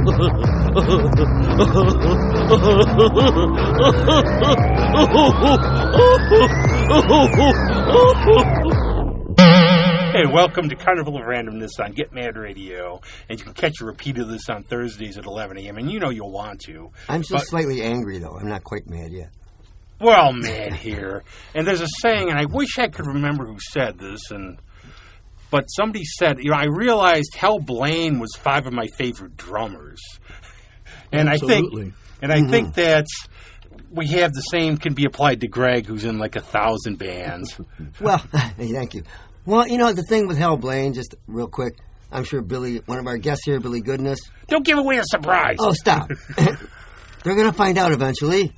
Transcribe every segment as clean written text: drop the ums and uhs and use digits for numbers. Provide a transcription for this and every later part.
Hey, welcome to Carnival of Randomness on Get Mad Radio, and you can catch a repeat of this on Thursdays at 11 a.m., and you know you'll want to. I'm still slightly angry, though. I'm not quite mad yet. We're all mad here. And there's a saying, and I wish I could remember who said this, but somebody said, I realized Hal Blaine was 5 of my favorite drummers. And Absolutely. I think that we have the same can be applied to Greg, who's in like 1,000 bands. Well, thank you. Well, the thing with Hal Blaine, just real quick, I'm sure Billy, one of our guests here, Billy Goodness. Don't give away a surprise. Oh, stop. They're going to find out eventually.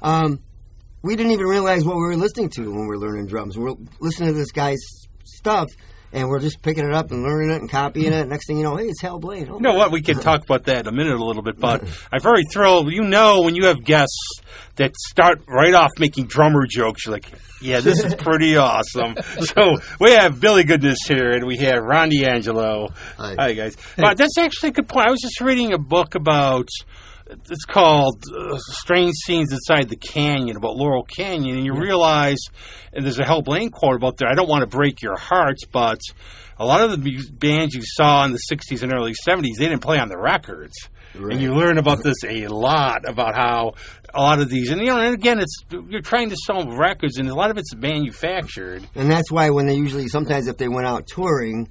We didn't even realize what we were listening to when we were learning drums. We're listening to this guy's stuff, and we're just picking it up and learning it and copying it. Next thing you know, hey, it's Hal Blaine. Oh, you know what? We can talk about that in a minute a little bit, but I'm very thrilled. When you have guests that start right off making drummer jokes, you're like, yeah, this is pretty awesome. So we have Billy Goodness here, and we have Ron D'Angelo. Hi guys. Hey. That's actually a good point. I was just reading a book about, it's called Strange Scenes Inside the Canyon, about Laurel Canyon, and you realize, and there's a Hal Blaine quote about there, I don't want to break your hearts, but a lot of the bands you saw in the 60s and early 70s, they didn't play on the records. Right. And you learn about this a lot, about how a lot of these, and again, you're trying to sell records, and a lot of it's manufactured. And that's why when sometimes if they went out touring,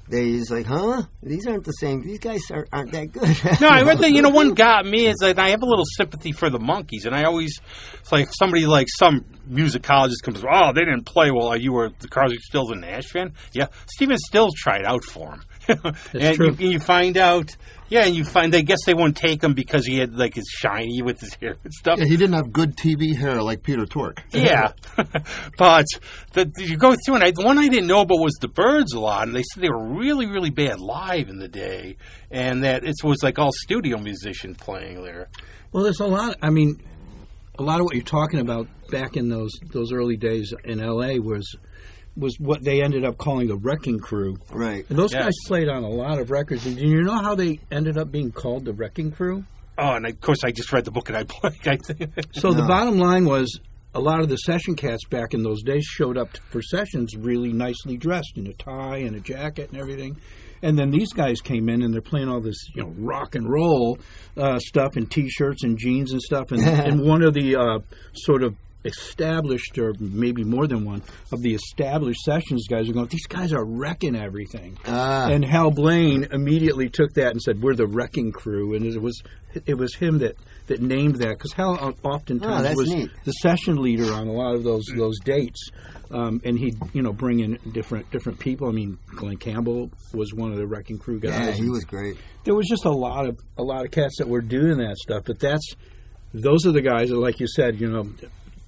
they's like, huh? These aren't the same. These guys aren't that good. No, I read that, one got me is like, I have a little sympathy for the Monkees, and I always, it's like somebody like some musicologist comes, oh, they didn't play well. You were the Crosby, Stills and Nash fan? Yeah. Stephen Stills tried out for him. That's true. You find out, I guess they won't take him because he had like his shiny with his hair and stuff. Yeah, he didn't have good TV hair like Peter Tork. Yeah. But you go through, and the one I didn't know about was the Byrds a lot, and they said they were really, really bad live in the day, and that it was like all studio musicians playing there. Well, there's a lot of what you're talking about back in those early days in L.A. was what they ended up calling the Wrecking Crew. Right. And those guys played on a lot of records. And do you know how they ended up being called the Wrecking Crew? Oh, and of course I just read the book and I played. So the bottom line was a lot of the session cats back in those days showed up for sessions really nicely dressed in a tie and a jacket and everything. And then these guys came in and they're playing all this, rock and roll stuff and T-shirts and jeans and stuff. And one of the sort of established, or maybe more than one, of the established sessions guys are going, these guys are wrecking everything. And Hal Blaine immediately took that and said, we're the Wrecking Crew. And it was him that named that, because Hal oftentimes was neat. The session leader on a lot of those dates. And he'd bring in different people. I mean, Glenn Campbell was one of the Wrecking Crew guys. Yeah, he was great. There was just a lot of cats that were doing that stuff. But those are the guys that, like you said,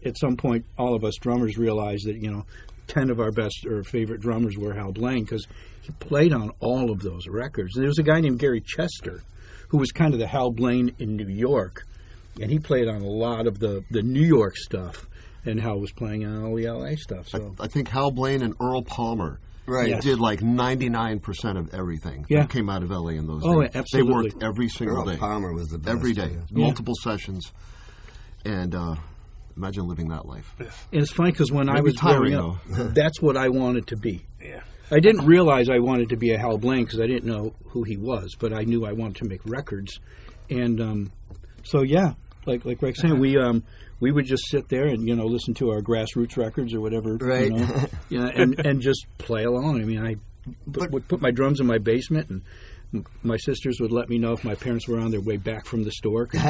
at some point, all of us drummers realized that, 10 of our best or favorite drummers were Hal Blaine, because he played on all of those records. And there was a guy named Gary Chester, who was kind of the Hal Blaine in New York, and he played on a lot of the New York stuff, and Hal was playing on all the L.A. stuff. So I think Hal Blaine and Earl Palmer did like 99% of everything that came out of L.A. in those days. Oh, absolutely. They worked every single day. Earl Palmer was the best. Every day. Multiple sessions. And imagine living that life. And it's funny because when I was growing up, that's what I wanted to be. Yeah. I didn't realize I wanted to be a Hal Blaine because I didn't know who he was, but I knew I wanted to make records. And like Greg's saying, we would just sit there and listen to our grassroots records or whatever, right? And just play along. I mean, I would put my drums in my basement, and my sisters would let me know if my parents were on their way back from the store. 'Cause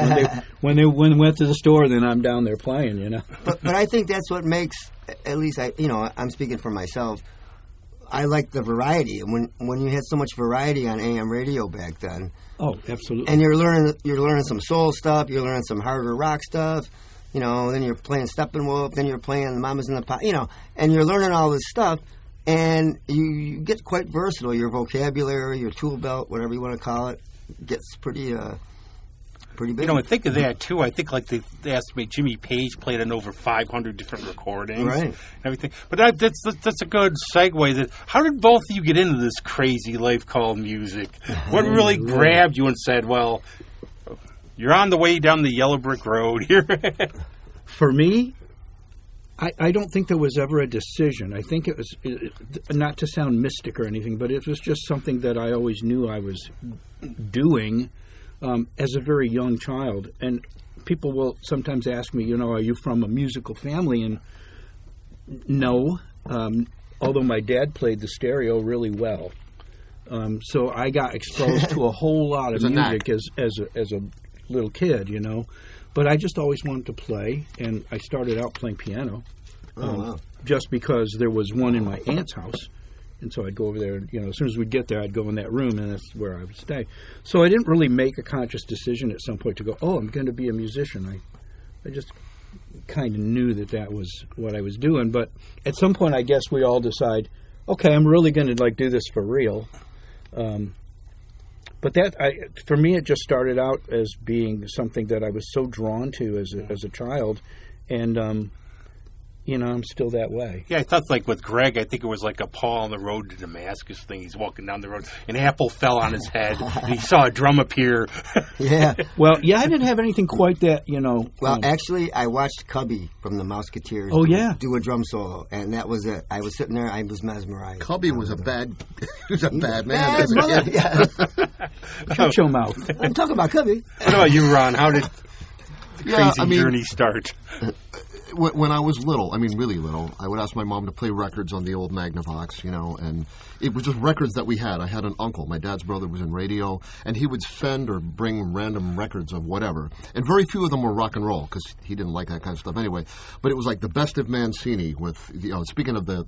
when they went to the store, then I'm down there playing. But I think that's what makes, at least I'm speaking for myself. I like the variety, and when you had so much variety on AM radio back then. Oh, absolutely. And you're learning some soul stuff. You're learning some harder rock stuff. Then you're playing Steppenwolf. Then you're playing the Mamas and the Pop. And you're learning all this stuff. And you get quite versatile. Your vocabulary, your tool belt, whatever you want to call it, gets pretty pretty big. And think of that, too. I think, like, they estimate Jimmy Page played on over 500 different recordings. Right. And everything. But that's a good segue. How did both of you get into this crazy life called music? What really grabbed you and said, well, you're on the way down the yellow brick road here? For me, I don't think there was ever a decision. I think it was, not to sound mystic or anything, but it was just something that I always knew I was doing as a very young child. And people will sometimes ask me, are you from a musical family? And no, although my dad played the stereo really well. So I got exposed to a whole lot of music as a little kid, But I just always wanted to play, and I started out playing piano. Wow. Just because there was one in my aunt's house. And so I'd go over there, and, as soon as we'd get there, I'd go in that room, and that's where I would stay. So I didn't really make a conscious decision at some point to go, I'm going to be a musician. I just kind of knew that was what I was doing. But at some point, I guess we all decide, okay, I'm really going to, do this for real. But for me, it just started out as being something that I was so drawn to as a child, and I'm still that way. Yeah, I thought with Greg, I think it was like a Paul on the road to Damascus thing. He's walking down the road, an apple fell on his head, and he saw a drum appear. Yeah. Well, I didn't have anything quite that, Well, actually, I watched Cubby from the Musketeers do a drum solo, and that was it. I was sitting there, I was mesmerized. Cubby was a bad man. Bad brother, yeah. Shut your mouth. I'm talking about Cubby. What about you, Ron? How did the crazy journey start? When I was little, really little, I would ask my mom to play records on the old Magnavox, and it was just records that we had. I had an uncle. My dad's brother was in radio, and he would send or bring random records of whatever. And very few of them were rock and roll, because he didn't like that kind of stuff anyway. But it was like the best of Mancini with, speaking of the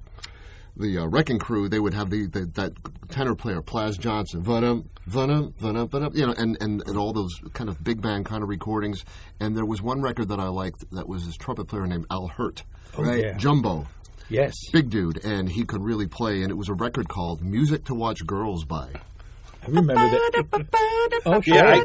Wrecking Crew, they would have that tenor player, Plas Johnson, and all those kind of big band kind of recordings. And there was one record that I liked that was this trumpet player named Al Hirt, Jumbo. Yes. Big dude, and he could really play, and it was a record called Music to Watch Girls By. I remember that. Oh, yeah.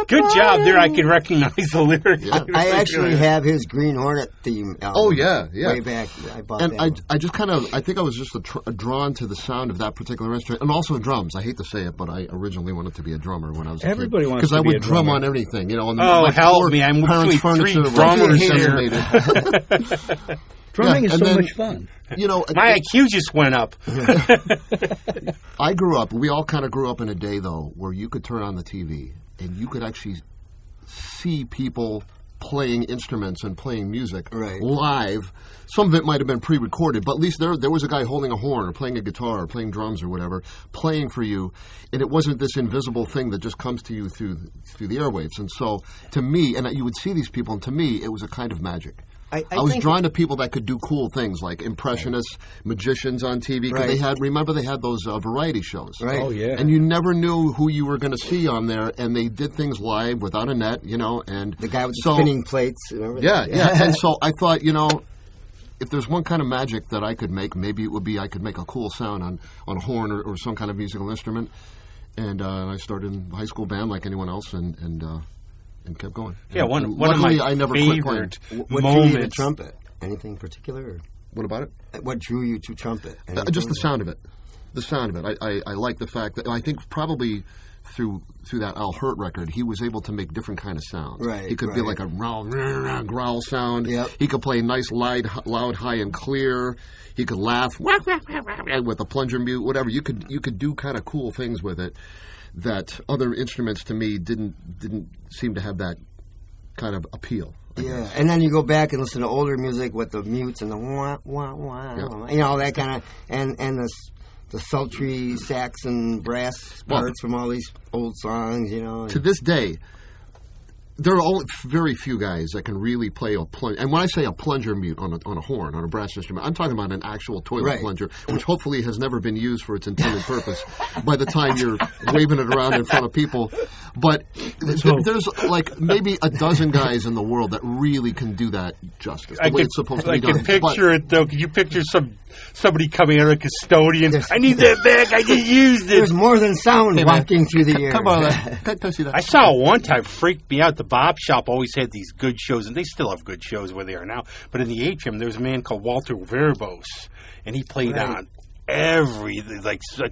Good job there. I can recognize the lyrics. Yeah. I actually have his Green Hornet theme album. Oh, yeah. Way back. I bought and that. I just I think I was just drawn to the sound of that particular instrument. And also drums. I hate to say it, but I originally wanted to be a drummer when I was a Everybody kid. wants to be a Because I would drum drummer. on everything. Help me. I'm between three drummers here. Drumming is so much fun. My IQ just went up. We all kind of grew up in a day, though, where you could turn on the TV and you could actually see people playing instruments and playing music live. Some of it might have been pre-recorded, but at least there was a guy holding a horn or playing a guitar or playing drums or whatever, playing for you, and it wasn't this invisible thing that just comes to you through the airwaves. And so, to me, and you would see these people, and to me, it was a kind of magic. I was drawn to people that could do cool things like impressionists, magicians on TV. Because they had those variety shows. Right. Oh, yeah. And you never knew who you were going to see on there, and they did things live without a net, and the guy with the spinning plates. Yeah. And so I thought, if there's one kind of magic that I could make, maybe it would be I could make a cool sound on a horn or some kind of musical instrument. And I started in high school band like anyone else, and kept going. Yeah, one of my I never favorite What drew you to trumpet? Anything particular? Or? What about it? What drew you to trumpet? Just the sound of it. The sound of it. I like the fact that I think probably through that Al Hirt record, he was able to make different kind of sounds. Right. He could be like a growl sound. Yep. He could play nice, loud, high, and clear. He could laugh with a plunger mute, whatever. You could do kind of cool things with it that other instruments to me didn't seem to have that kind of appeal. Yeah, and then you go back and listen to older music with the mutes and the wah wah wah, that kind of and the sultry sax and brass parts from all these old songs, To this day, there are only very few guys that can really play a plunger. And when I say a plunger mute on a horn, on a brass instrument, I'm talking about an actual toilet plunger, which hopefully has never been used for its intended purpose by the time you're waving it around in front of people. But there's like maybe a dozen guys in the world that really can do that justice. The way it's supposed to be done. I can picture it, though. Can you picture somebody coming out of a custodian? I need that back. I can use it. There's more than sound wafting through the air. Come on, can I see that? I saw one time, freaked me out. The Bob Shop always had these good shows, and they still have good shows where they are now. But in the atrium, there was a man called Walter Verbos, and he played on I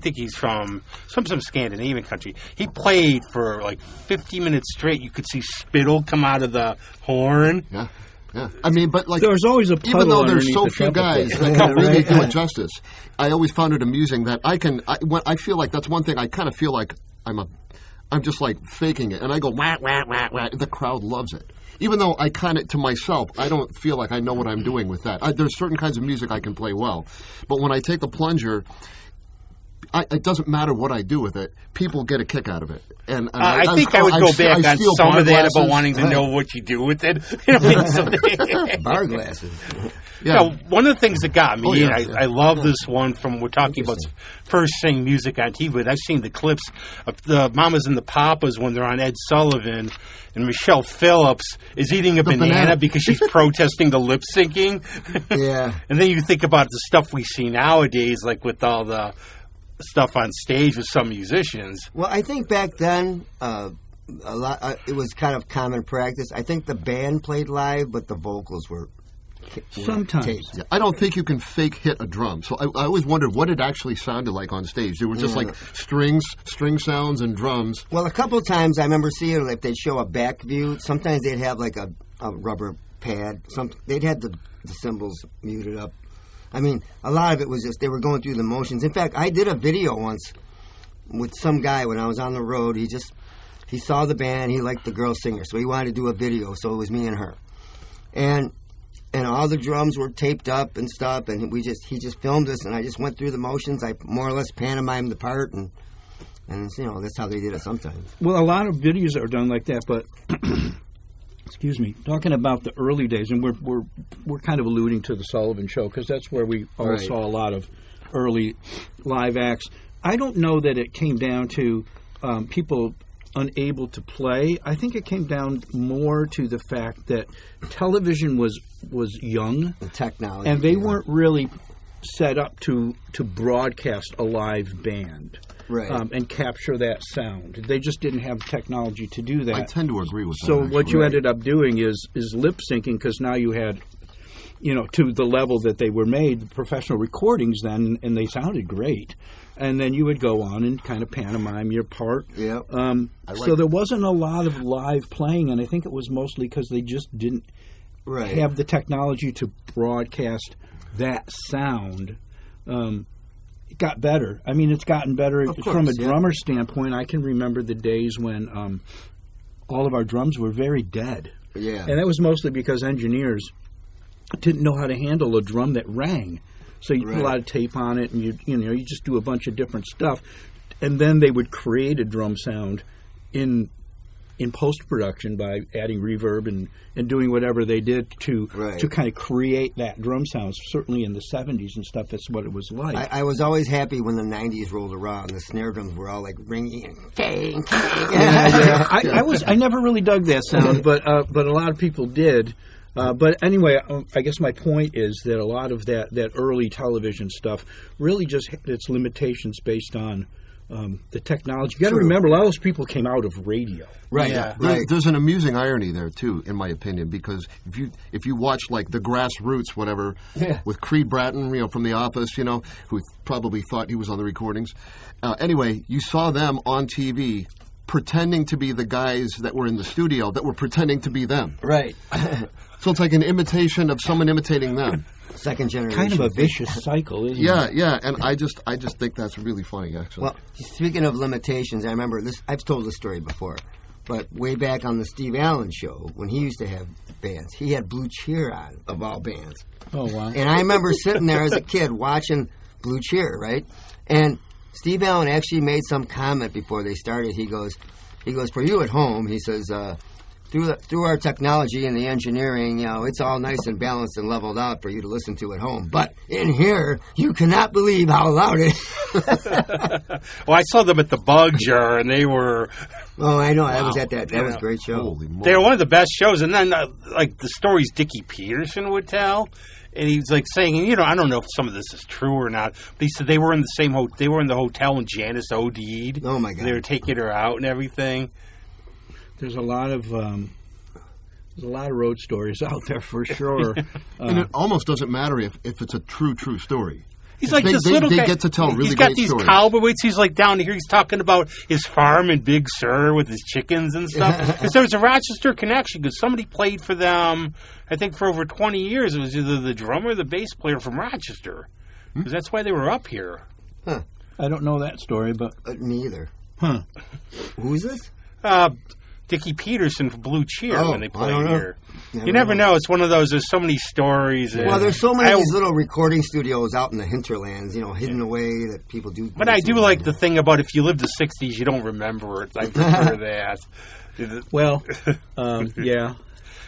think he's from some Scandinavian country. He played for like 50 minutes straight. You could see spittle come out of the horn. Yeah. Yeah, I mean, but like there's always a puddle even though there's so the few guys that can really do it justice, I always found it amusing that I feel like that's one thing I kind of feel like I'm just like faking it, and I go wah wah wah wah. The crowd loves it, even though I kind of to myself I don't feel like I know what I'm doing with that. There's certain kinds of music I can play well, but when I take the plunger. It doesn't matter what I do with it. People get a kick out of it, and I think I would go back on some of that about wanting to know what you do with it. Bar glasses. Yeah, one of the things that got me, and I love this one from we're talking about first seeing music on TV. But I've seen the clips of the Mamas and the Papas when they're on Ed Sullivan, and Michelle Phillips is eating a banana because she's protesting the lip syncing. Yeah, and then you think about the stuff we see nowadays, like with all the stuff on stage with some musicians. Well, I think back then a lot. It was kind of common practice. I think the band played live, but the vocals were sometimes. Taped. Yeah, I don't think you can fake hit a drum. So I always wondered what it actually sounded like on stage. There were just like string sounds and drums. Well, a couple of times I remember seeing like they'd show a back view. Sometimes they'd have like a rubber pad. They'd had the cymbals muted up. I mean, a lot of it was just they were going through the motions. In fact, I did a video once with some guy when I was on the road. He saw the band. He liked the girl singer, so he wanted to do a video. So it was me and her, and all the drums were taped up and stuff. And he just filmed us, and I just went through the motions. I more or less pantomimed the part, and that's how they did it sometimes. Well, a lot of videos are done like that, but. Excuse me. Talking about the early days, and we're kind of alluding to the Sullivan Show because that's where we all saw a lot of early live acts. I don't know that it came down to people unable to play. I think it came down more to the fact that television was young, the technology, and they weren't really set up to broadcast a live band. Right. And capture that sound. They just didn't have technology to do that. I tend to agree with that. So what you ended up doing is lip syncing because now you had, to the level that they were made, the professional recordings then, and they sounded great. And then you would go on and kind of pantomime your part. Yeah. So there wasn't a lot of live playing, and I think it was mostly because they just didn't have the technology to broadcast that sound. It got better. I mean, it's gotten better from a drummer standpoint. I can remember the days when all of our drums were very dead. Yeah. And that was mostly because engineers didn't know how to handle a drum that rang. So you put a lot of tape on it, and you just do a bunch of different stuff, and then they would create a drum sound in post-production by adding reverb and doing whatever they did to kind of create that drum sound. Certainly in the 70s and stuff, that's what it was like. I was always happy when the 90s rolled around. The snare drums were all like ringing and bang, bang. I never really dug that sound, but a lot of people did. But anyway, I guess my point is that a lot of that early television stuff really just had its limitations based on the technology. You got to remember, a lot of those people came out of radio. Right. Yeah. There's an amusing irony there too, in my opinion, because if you watch like the Grassroots, whatever, with Creed Bratton, from The Office, who probably thought he was on the recordings. Anyway, you saw them on TV pretending to be the guys that were in the studio that were pretending to be them. Right. So it's like an imitation of someone imitating them. Second generation. Kind of a vicious cycle, isn't it? Yeah, and I just think that's really funny, actually. Well, speaking of limitations, I remember this. I've told this story before, but way back on the Steve Allen Show, when he used to have bands, he had Blue Cheer on, of all bands. Oh, wow. And I remember sitting there as a kid watching Blue Cheer, right? And Steve Allen actually made some comment before they started. He goes, for you at home, he says, through our technology and the engineering, it's all nice and balanced and leveled out for you to listen to at home. But in here, you cannot believe how loud it is. Well, I saw them at the Bug Jar, and they were... Oh, I know. I was at that. That was a great show. Holy moly. They were one of the best shows. And then, like, the stories Dickie Peterson would tell... And he's like saying, I don't know if some of this is true or not. But he said they were in they were in the hotel when Janice OD'd. Oh my God! They were taking her out and everything. There's a lot of road stories out there for sure. And it almost doesn't matter if it's a true story. He's like this little guy. They get to tell really He's got great these stories. cowboys. He's like down here. He's talking about his farm in Big Sur with his chickens and stuff. And so there's a Rochester connection because somebody played for them. I think for over 20 years. It was either the drummer or the bass player from Rochester. Because that's why they were up here. Huh. I don't know that story, but Me either. huh? Who's this? Dickie Peterson from Blue Cheer when they I played don't know. here. You never know. It's one of those. There's so many stories. Well, there's so many of these little recording studios out in the hinterlands, hidden away that people do. But I do like the thing about if you lived the 60s, you don't remember it. I prefer that. Well, yeah.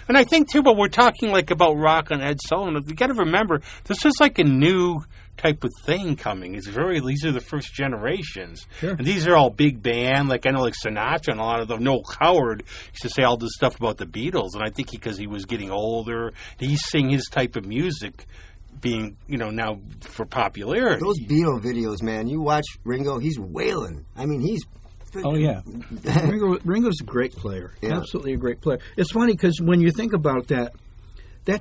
And I think, too, but we're talking like about rock on Ed Sullivan. You got to remember, this is like a new type of thing coming. These are the first generations. Sure. And these are all big band. Like, I know like Sinatra and a lot of them. Noel Coward used to say all this stuff about the Beatles. And I think because he was getting older, he's seeing his type of music being, now for popularity. Those Beatle videos, man. You watch Ringo, he's wailing. I mean, he's... Oh, yeah. Ringo's a great player. Yeah. Absolutely a great player. It's funny because when you think about that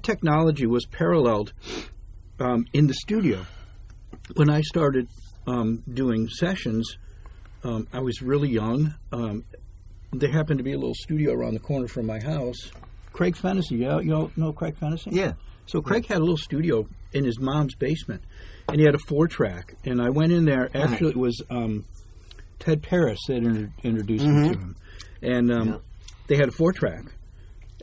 technology was paralleled in the studio. When I started doing sessions, I was really young. There happened to be a little studio around the corner from my house. Craig Fennessy, you all know Craig Fennessy? Yeah. So Craig had a little studio in his mom's basement, and he had a 4-track. And I went in there. Actually, it was Ted Paris that introduced me to him. And they had a 4-track,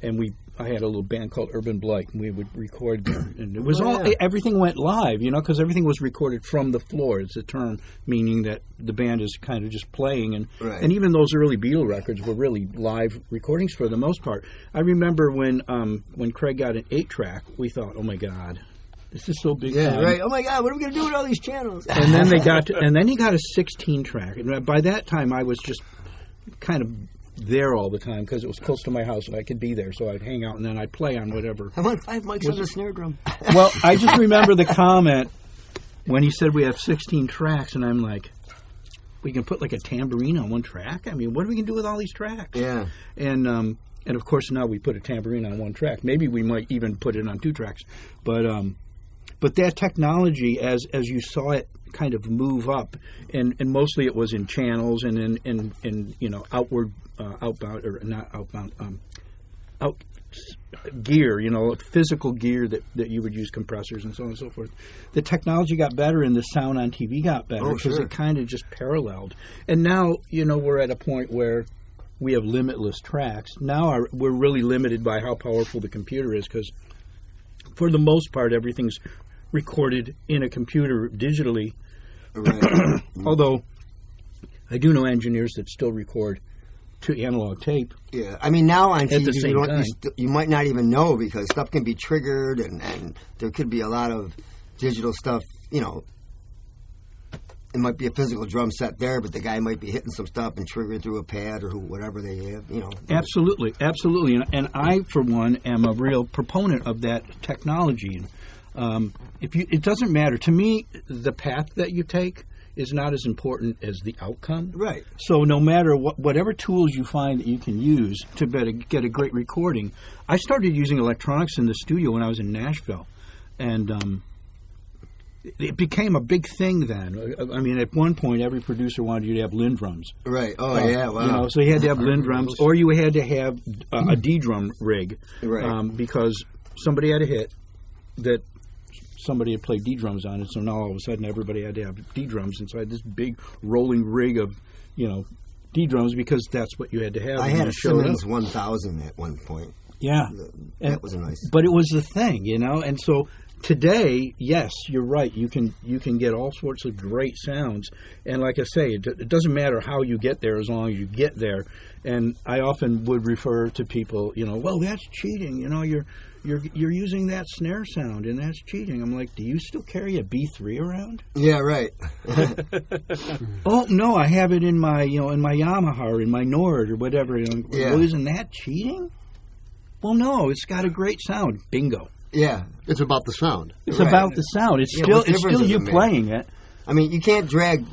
and I had a little band called Urban Blight, and we would record there. And it was everything went live, because everything was recorded from the floor. It's a term meaning that the band is kind of just playing. And even those early Beatle records were really live recordings for the most part. I remember when Craig got an 8-track, we thought, oh my God, this is so big. Yeah, right. Oh my God, what are we going to do with all these channels? And then he got a 16-track. And by that time, I was just kind of there all the time because it was close to my house and I could be there, so I'd hang out and then I'd play on whatever. I want 5 mics on the snare drum. Well, I just remember the comment when he said we have 16 tracks, and I'm like, we can put like a tambourine on 1 track? I mean, what are we going to do with all these tracks? Yeah. And of course now we put a tambourine on 1 track. Maybe we might even put it on 2 tracks. But that technology, as you saw it kind of move up, and mostly it was in channels and in outward outbound or not outbound out gear, physical gear that you would use, compressors and so on and so forth. The technology got better and the sound on TV got better because it kind of just paralleled. And now we're at a point where we have limitless tracks. Now we're really limited by how powerful the computer is because for the most part everything's recorded in a computer digitally. Right. Although I do know engineers that still record to analog tape. Yeah, I mean now on at TV the same time. you might not even know because stuff can be triggered and there could be a lot of digital stuff. It might be a physical drum set there, but the guy might be hitting some stuff and triggering through a pad or whatever they have. Absolutely. And I, for one, am a real proponent of that technology. It doesn't matter to me. The path that you take is not as important as the outcome. Right. So no matter whatever tools you find that you can use to get a great recording, I started using electronics in the studio when I was in Nashville, and it became a big thing then. I mean, at one point, every producer wanted you to have Lindrums. Right. Oh, yeah. Wow. So you had to have Lindrums, or you had to have a D-drum rig, right? Because somebody had a hit that somebody had played D-drums on it, so now all of a sudden everybody had to have D-drums, and so I had this big rolling rig of, D-drums because that's what you had to have. I had a Simmons 1000 at one point. Yeah. That was a nice... But it was the thing, and so today, yes, you're right. You can get all sorts of great sounds, and like I say, it doesn't matter how you get there as long as you get there. And I often would refer to people, well, that's cheating. You're using that snare sound, and that's cheating. I'm like, do you still carry a B3 around? Yeah, right. Oh no, I have it in my in my Yamaha or in my Nord or whatever. Yeah. Well, isn't that cheating? Well, no, it's got a great sound. Bingo. Yeah. It's about the sound. It's Right. about the sound. It's Yeah, still what it's difference still does you it make? playing it. I mean, you can't drag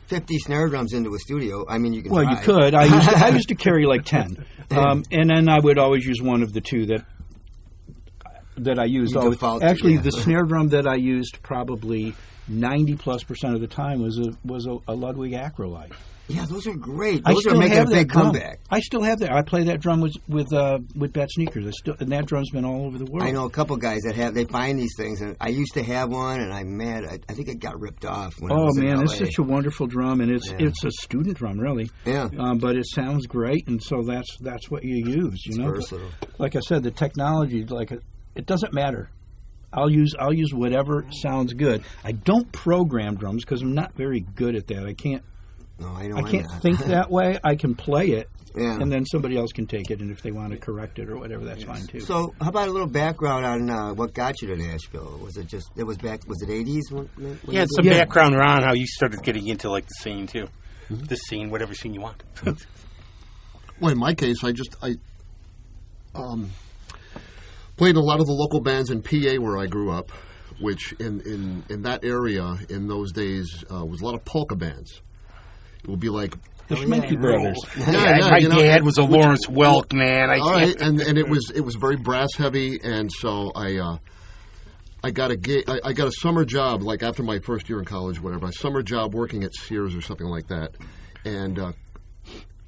50 snare drums into a studio. I mean, you can Well, try. you could. I used to carry like 10, and then I would always use one of the two that I used. You Always. default to, Actually, yeah. the snare drum that I used probably 90+% of the time was a Ludwig Acrolite. Yeah, those are great. I Those are still making have a that big drum. comeback. I still have that. I play that drum with Bat Sneakers. And that drum's been all over the world. I know a couple guys that they find these things, and I used to have one, and I'm mad. I think it got ripped off when I Oh was in man, LA. it's such a wonderful drum, and it's Yeah. a student drum, really. Yeah. But it sounds great, and so that's what you use. It's versatile. Like I said, the technology, it doesn't matter. I'll use whatever sounds good. I don't program drums because I'm not very good at that. I can't No, I know. I I'm can't not. think that way. I can play it, Yeah. and then somebody else can take it, and if they want to correct it or whatever, that's fine too. So, how about a little background on what got you to Nashville? Was it 80s? When Yeah, you some did it? background around how you started getting into like the scene too. The scene, whatever scene you want. Well, in my case, I played a lot of the local bands in PA where I grew up, which in that area in those days was a lot of polka bands. It would be like The Schminke Brothers. My dad was a Lawrence Welk man. all right, and it was very brass heavy, and so I got a gig. I got a summer job like after my first year in college, whatever. A summer job working at Sears or something like that, and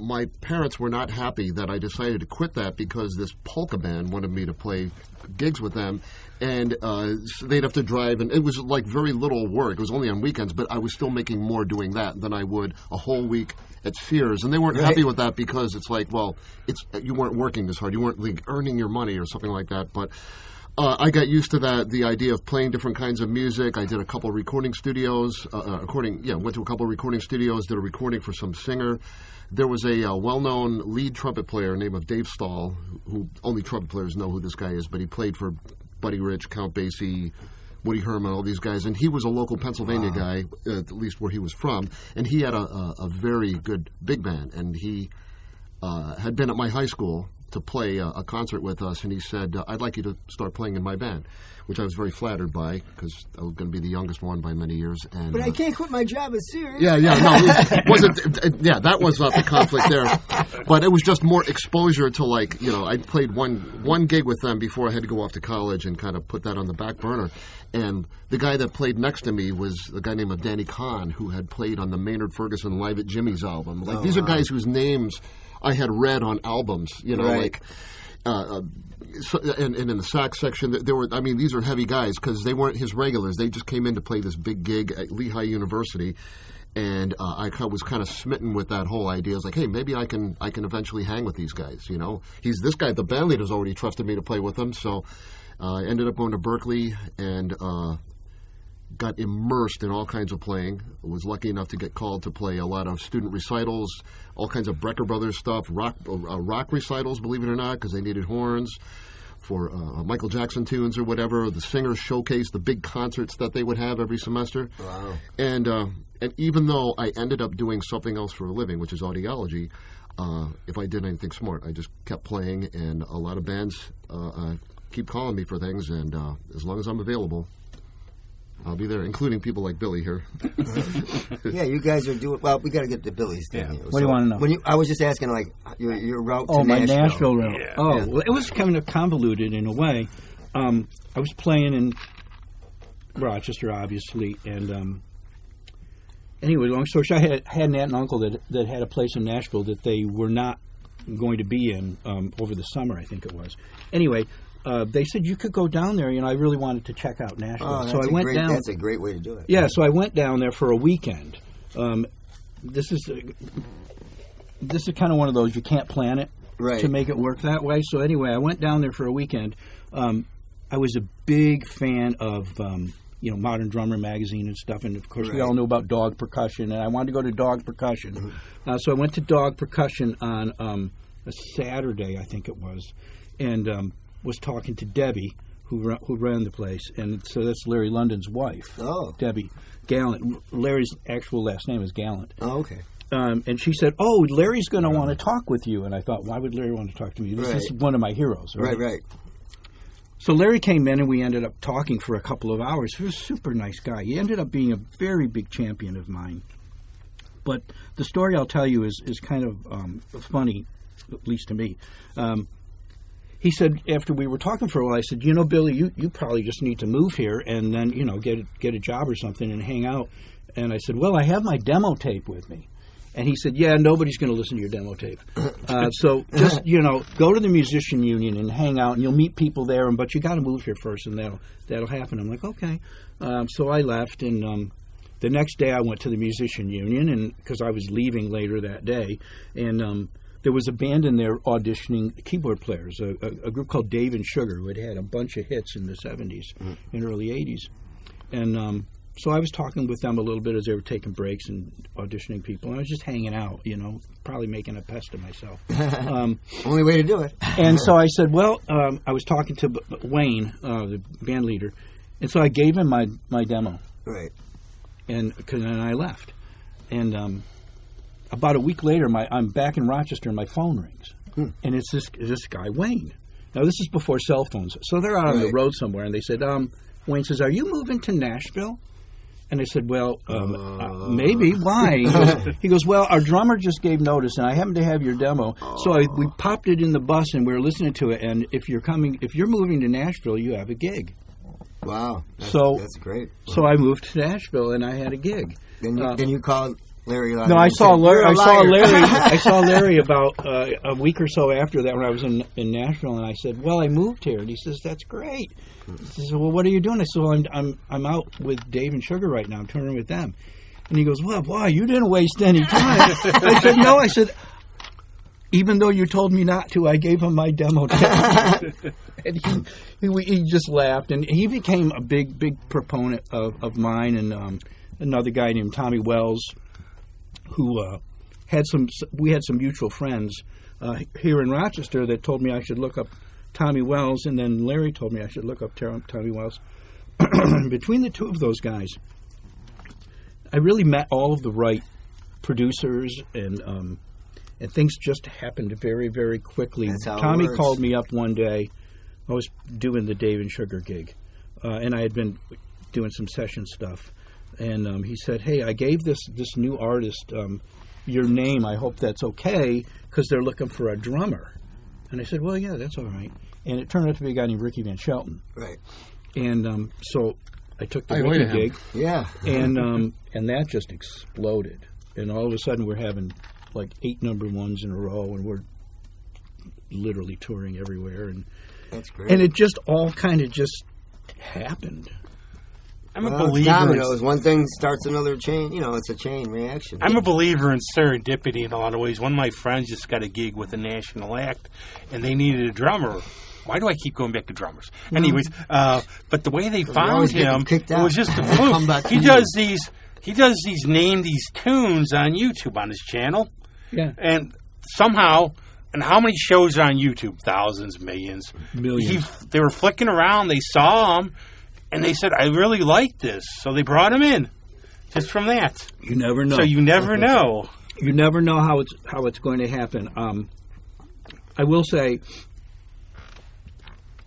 my parents were not happy that I decided to quit that because this polka band wanted me to play gigs with them, and so they'd have to drive, and it was like very little work. It was only on weekends, but I was still making more doing that than I would a whole week at Sears, and they weren't happy with that because it's like, well, you weren't working this hard, you weren't like earning your money or something like that, but. I got used to the idea of playing different kinds of music. I did a couple of recording studios, went to a couple of recording studios, did a recording for some singer. There was a well-known lead trumpet player named of Dave Stahl, who only trumpet players know who this guy is, but he played for Buddy Rich, Count Basie, Woody Herman, all these guys, and he was a local Pennsylvania guy, at least where he was from, and he had a very good big band, and he had been at my high school to play a concert with us, and he said, I'd like you to start playing in my band, which I was very flattered by, because I was going to be the youngest one by many years. And, But I can't quit my job at Sears. no, it wasn't. That was not the conflict there, but it was just more exposure to I played one gig with them before I had to go off to college and kind of put that on the back burner. And the guy that played next to me was a guy named Danny Kahn, who had played on the Maynard Ferguson Live at Jimmy's album. These are guys whose names I had read on albums, Right. and in the sax section, there were. I mean, these are heavy guys because they weren't his regulars. They just came in to play this big gig at Lehigh University, and I was kind of smitten with that whole idea. I was like, hey, maybe I can eventually hang with these guys. He's this guy. The band leader's already trusted me to play with him, so I ended up going to Berkeley and. Got immersed in all kinds of playing. Was lucky enough to get called to play a lot of student recitals, all kinds of Brecker Brothers stuff, rock recitals, believe it or not, because they needed horns for Michael Jackson tunes or whatever. The Singers Showcase, the big concerts that they would have every semester. Wow. And even though I ended up doing something else for a living, which is audiology, if I did anything smart, I just kept playing, and a lot of bands keep calling me for things, and as long as I'm available, I'll be there, including people like Billy here. Yeah, you guys are doing well. We got to get to Billy's thing. Yeah. Here. What do you wanna know? I was just asking, your route to Oh, my Nashville. Nashville route. Yeah. Oh, Yeah. well, it was kind of convoluted in a way. I was playing in Rochester, obviously, and anyway, long story short, I had an aunt and uncle that had a place in Nashville that they were not going to be in over the summer, I think it was. Anyway, they said you could go down there. I really wanted to check out Nashville, Oh, so I went down. That's a great way to do it. Yeah, so I went down there for a weekend. This is kind of one of those you can't plan it Right. to make it work that way. So anyway, I went down there for a weekend. I was a big fan of Modern Drummer magazine and stuff, and of course we all know about Dog Percussion, and I wanted to go to Dog Percussion. So I went to Dog Percussion on a Saturday, I think it was, and was talking to Debbie, who ran the place, and so that's Larry London's wife. Oh. Debbie Gallant. Larry's actual last name is Gallant. Oh, okay. And she said, "Oh, Larry's going to want to talk with you." And I thought, why would Larry want to talk to me? This is one of my heroes. Right. So Larry came in, and we ended up talking for a couple of hours. He was a super nice guy. He ended up being a very big champion of mine. But the story I'll tell you is kind of funny, at least to me. He said, after we were talking for a while, I said, Billy, you probably just need to move here and then, get a job or something and hang out. And I said, well, I have my demo tape with me. And he said, yeah, nobody's going to listen to your demo tape. So just, go to the musician union and hang out, and you'll meet people there, but you got to move here first, and that'll happen. I'm like, okay. So I left, and the next day I went to the musician union, and because I was leaving later that day, and there was a band in there auditioning keyboard players, a group called Dave and Sugar, who had a bunch of hits in the 70s and early 80s. And so I was talking with them a little bit as they were taking breaks and auditioning people. And I was just hanging out, probably making a pest of myself. Only way to do it. And so I said, well, I was talking to Wayne, the band leader, and so I gave him my demo. Right. And I left. And about a week later, I'm back in Rochester, and my phone rings. And it's this guy, Wayne. Now, this is before cell phones. So they're out on the road somewhere, and they said, Wayne says, are you moving to Nashville? And I said, well, maybe. Why? He goes, well, our drummer just gave notice, and I happen to have your demo. So we popped it in the bus, and we were listening to it. And if you're moving to Nashville, you have a gig. Wow. That's great. So I moved to Nashville, and I had a gig. Then you called Larry. No, I saw Larry. I saw Larry about a week or so after that when I was in Nashville, and I said, well, I moved here. And he says, that's great. He says, well, what are you doing? I said, well, I'm out with Dave and Sugar right now. I'm touring with them. And he goes, well, why? You didn't waste any time. I said, no. I said, even though you told me not to, I gave him my demo tape. And he just laughed. And he became a big proponent of mine and another guy named Tommy Wells, who we had some mutual friends here in Rochester that told me I should look up Tommy Wells, and then Larry told me I should look up Tommy Wells. Between the two of those guys, I really met all of the right producers, and things just happened very, very quickly. That's how Tommy it works. called me up one day. I was doing the Dave and Sugar gig, and I had been doing some session stuff. And he said, hey, I gave this new artist your name. I hope that's okay, because they're looking for a drummer. And I said, well, yeah, that's all right. And it turned out to be a guy named Ricky Van Shelton. Right. And so I took the Ricky gig. Yeah. And that just exploded. And all of a sudden we're having like 8 number ones in a row, and we're literally touring everywhere. And that's great. And it just all kind of just happened. I'm a believer. Dominoes. One thing starts another chain. It's a chain reaction. I'm a believer in serendipity in a lot of ways. One of my friends just got a gig with a national act, and they needed a drummer. Why do I keep going back to drummers? Anyways, but the way they found him, it was just a fluke. He does these name these tunes on YouTube on his channel. Yeah. And somehow, and how many shows are on YouTube? Thousands, millions. They were flicking around. They saw him. And they said, I really like this. So they brought him in just from that. You never know. So you never know. You never know how it's going to happen. I will say,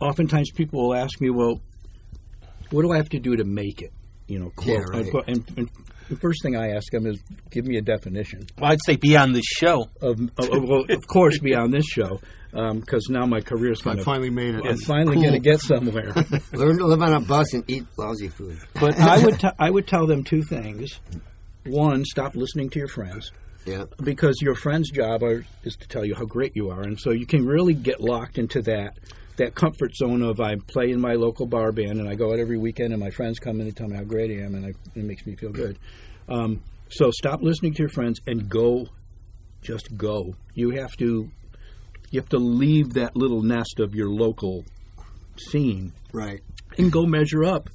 oftentimes people will ask me, well, what do I have to do to make it? Quote. And the first thing I ask them is, give me a definition. Well, I'd say be on this show. Of course, be on this show. Because now my career's going to... I finally made it. I'm finally going to get somewhere. Learn to live on a bus and eat lousy food. But I would tell them 2 things. One, stop listening to your friends. Yeah. Because your friend's job is to tell you how great you are. And so you can really get locked into that comfort zone of I play in my local bar band and I go out every weekend and my friends come in and tell me how great I am and it makes me feel good. So stop listening to your friends and go. Just go. You have to leave that little nest of your local scene, Right. and go measure up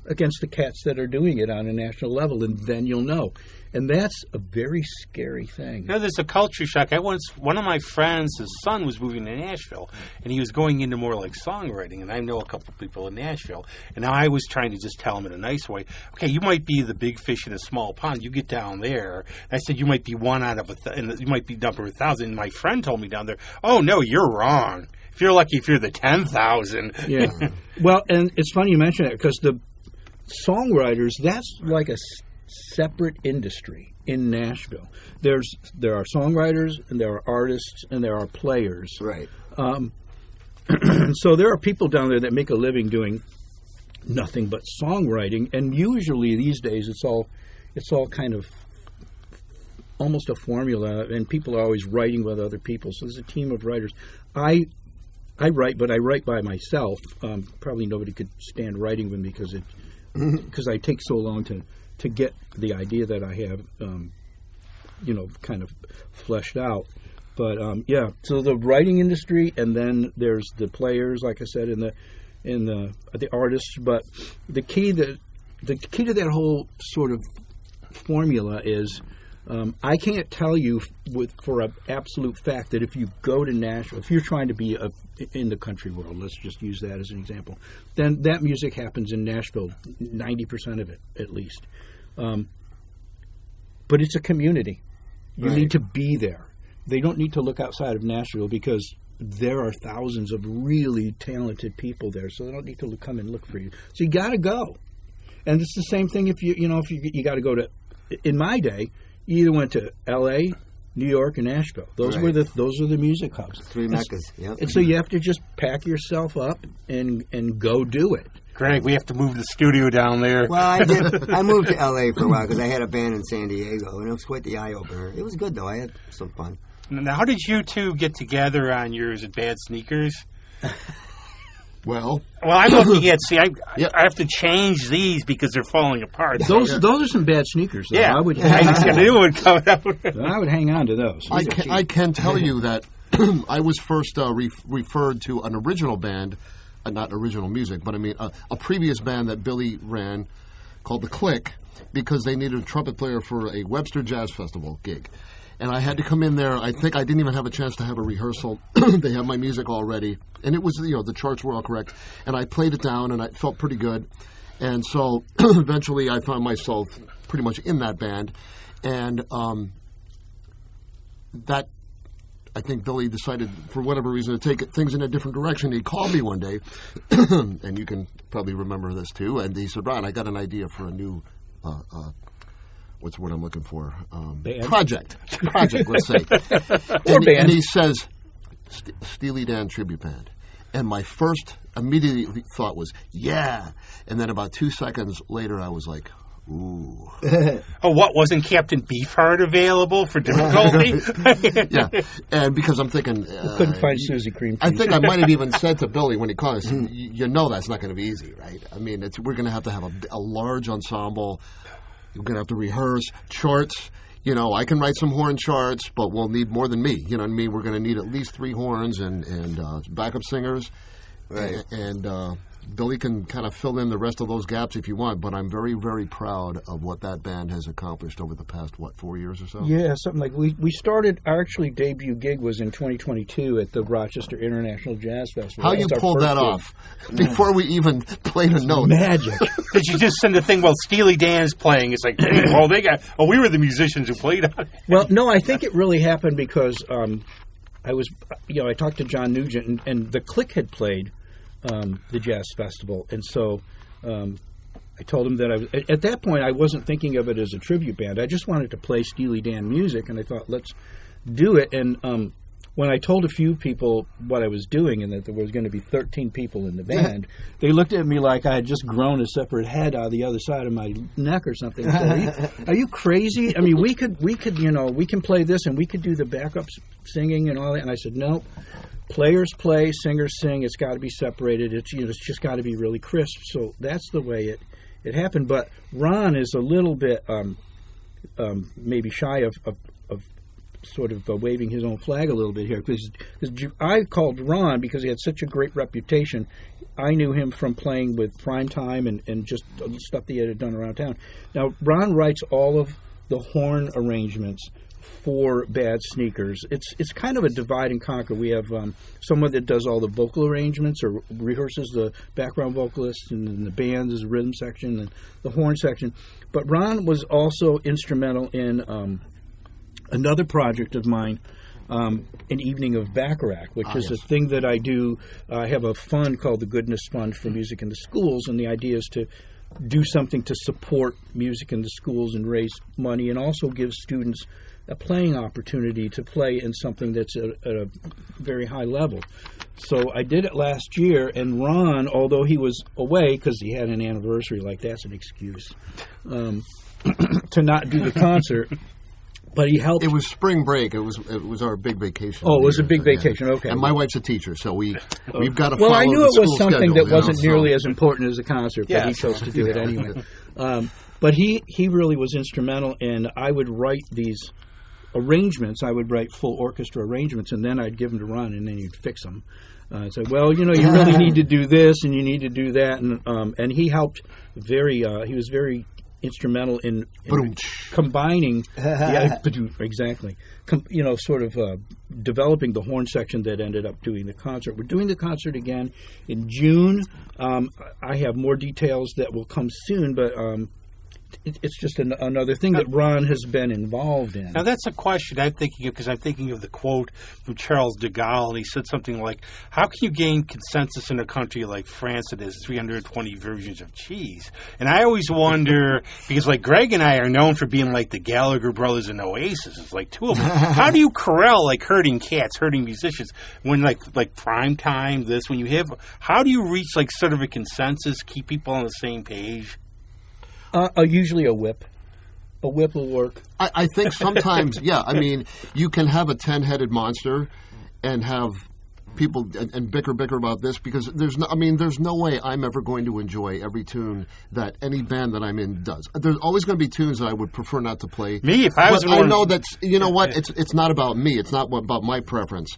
against the cats that are doing it on a national level, and then you'll know. And that's a very scary thing. There's a culture shock. One of my friends, his son was moving to Nashville, and he was going into more like songwriting, and I know a couple of people in Nashville, and I was trying to just tell him in a nice way, okay, you might be the big fish in a small pond. You get down there. And I said, you might be one out of you might be number 1,000. And my friend told me down there, oh, no, you're wrong. If you're lucky if you're the 10,000. Yeah. Well, and it's funny you mention that, because the songwriters, that's like a separate industry in Nashville. There are songwriters, and there are artists, and there are players. Right. So there are people down there that make a living doing nothing but songwriting, and usually these days it's all kind of almost a formula, and people are always writing with other people. So there's a team of writers. I write, but I write by myself. Probably nobody could stand writing with me because I take so long to get the idea that I have, kind of fleshed out. But so the writing industry, and then there's the players, like I said, and the artists. But the key to that whole sort of formula is, I can't tell you for an absolute fact that if you go to Nashville, if you're trying to be in the country world, let's just use that as an example, then that music happens in Nashville, 90% of it at least. But it's a community. You need to be there. They don't need to look outside of Nashville, because there are thousands of really talented people there, so they don't need to come and look for you. So you got to go. And it's the same thing if you got to go to. In my day, you either went to L.A., New York, and Nashville. Those are the music hubs. Three meccas. Yeah. And so you have to just pack yourself up and go do it. Greg, we have to move the studio down there. Well, I did. I moved to L.A. for a while because I had a band in San Diego, and it was quite the eye-opener. It was good, though. I had some fun. Now, how did you two get together on your Bad Sneakers? Well, I'm looking at. See, I have to change these because they're falling apart. Those are some bad sneakers, though. Yeah, I would I just got a new one coming up. I would hang on to those. I can tell you that I was first referred to an original band, not original music, but I mean a previous band that Billy ran called The Click, because they needed a trumpet player for a Webster Jazz Festival gig. And I had to come in there. I think I didn't even have a chance to have a rehearsal. They had my music already. And it was, the charts were all correct. And I played it down, and I felt pretty good. And so eventually I found myself pretty much in that band. And that, I think Billy decided, for whatever reason, to take things in a different direction. He called me one day, and you can probably remember this too. And he said, "Ron, I got an idea for a new what's the word I'm looking for? Project, let's say." And he says, Steely Dan tribute band. And my first immediate thought was, yeah. And then about 2 seconds later, I was like, ooh. What, wasn't Captain Beefheart available for difficulty? Yeah. And because I'm thinking... couldn't find Susie Cream Cheese. I think I might have even said to Billy when he called, I said, you know that's not going to be easy, right? I mean, we're going to have a large ensemble. We're going to have to rehearse charts. I can write some horn charts, but we'll need more than me. You know what I mean? We're going to need at least 3 horns and backup singers. Right. And Billy can kind of fill in the rest of those gaps if you want, but I'm very, very proud of what that band has accomplished over the past, 4 years or so? Yeah, something like we started, our actually debut gig was in 2022 at the Rochester International Jazz Festival. How you pulled that off before we even played a note? Magic. Did you just send a thing while Steely Dan's playing? It's like, we were the musicians who played on it. Well, no, I think it really happened because I talked to John Nugent, and the Click had played the Jazz Festival, and so I told him that at that point I wasn't thinking of it as a tribute band. I just wanted to play Steely Dan music, and I thought, let's do it. And when I told a few people what I was doing and that there was going to be 13 people in the band, they looked at me like I had just grown a separate head out of the other side of my neck or something. Said, are you crazy? I mean, we can play this, and we could do the backup singing and all that. And I said, no. Players play, singers sing. It's got to be separated. It's just got to be really crisp. So that's the way it happened. But Ron is a little bit maybe shy of sort of waving his own flag a little bit here, because I called Ron because he had such a great reputation. I knew him from playing with Primetime and just stuff that he had done around town. Now, Ron writes all of the horn arrangements for Bad Sneakers. It's kind of a divide and conquer. We have someone that does all the vocal arrangements or rehearses the background vocalists, and then the band is the rhythm section and the horn section. But Ron was also instrumental in another project of mine, An Evening of Bacharach, which is a thing that I do. I have a fund called the Goodness Fund for Music in the Schools, and the idea is to do something to support music in the schools and raise money, and also give students a playing opportunity to play in something that's at a very high level. So I did it last year, and Ron, although he was away because he had an anniversary, like that's an excuse to not do the concert, but he helped. It was spring break. It was our big vacation. Oh, it was a big vacation. Okay. And my wife's a teacher, so we've got to. Well, I knew it was school something schedule, that wasn't nearly so. as important as a concert, but he chose to do it anyway. But he really was instrumental, and I would write these arrangements. I would write full orchestra arrangements, and then I'd give them to Ron, and then he'd fix them. Say, well, you really need to do this, and you need to do that, and he helped very. He was very instrumental in combining. Exactly. Sort of developing the horn section that ended up doing the concert. We're doing the concert again in June. I have more details that will come soon, but. It's just another thing that Ron has been involved in. Now, that's a question I'm thinking of, because I'm thinking of the quote from Charles de Gaulle, and he said something like, how can you gain consensus in a country like France that has 320 versions of cheese? And I always wonder, because like Greg and I are known for being like the Gallagher brothers and Oasis. It's like two of them. How do you corral like herding cats, herding musicians, when like prime time, when you have, how do you reach like sort of a consensus, keep people on the same page? Usually a whip. A whip will work. I think sometimes, yeah. I mean, you can have a 10-headed monster and have people and bicker about this, because there's no way I'm ever going to enjoy every tune that any band that I'm in does. There's always going to be tunes that I would prefer not to play. Me, if I was, I know that's what it's not about me. It's not about my preference.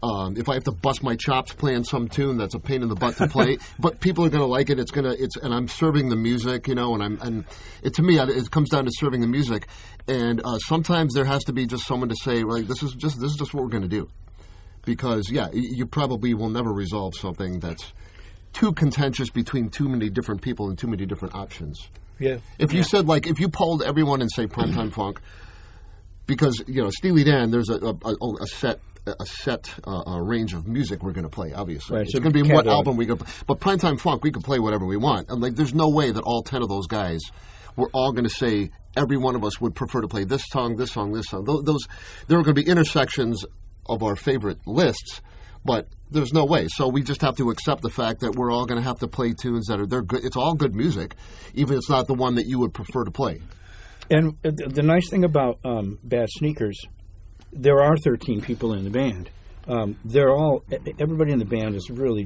If I have to bust my chops playing some tune that's a pain in the butt to play, but people are going to like it. And I'm serving the music, to me, it comes down to serving the music. And sometimes there has to be just someone to say, like, this is just what we're going to do, because you probably will never resolve something that's too contentious between too many different people and too many different options. Yeah. If you said, like, if you polled everyone and say Primetime Funk, because Steely Dan, there's a set range of music we're going to play, obviously. Right, it's so going to be what album we go. But Primetime Funk, we could play whatever we want. And like, there's no way that all 10 of those guys were all going to say every one of us would prefer to play this song, this song, this song. There are going to be intersections of our favorite lists, but there's no way. So we just have to accept the fact that we're all going to have to play tunes that they're good. It's all good music, even if it's not the one that you would prefer to play. And the nice thing about Bad Sneakers, there are 13 people in the band. Everybody in the band is really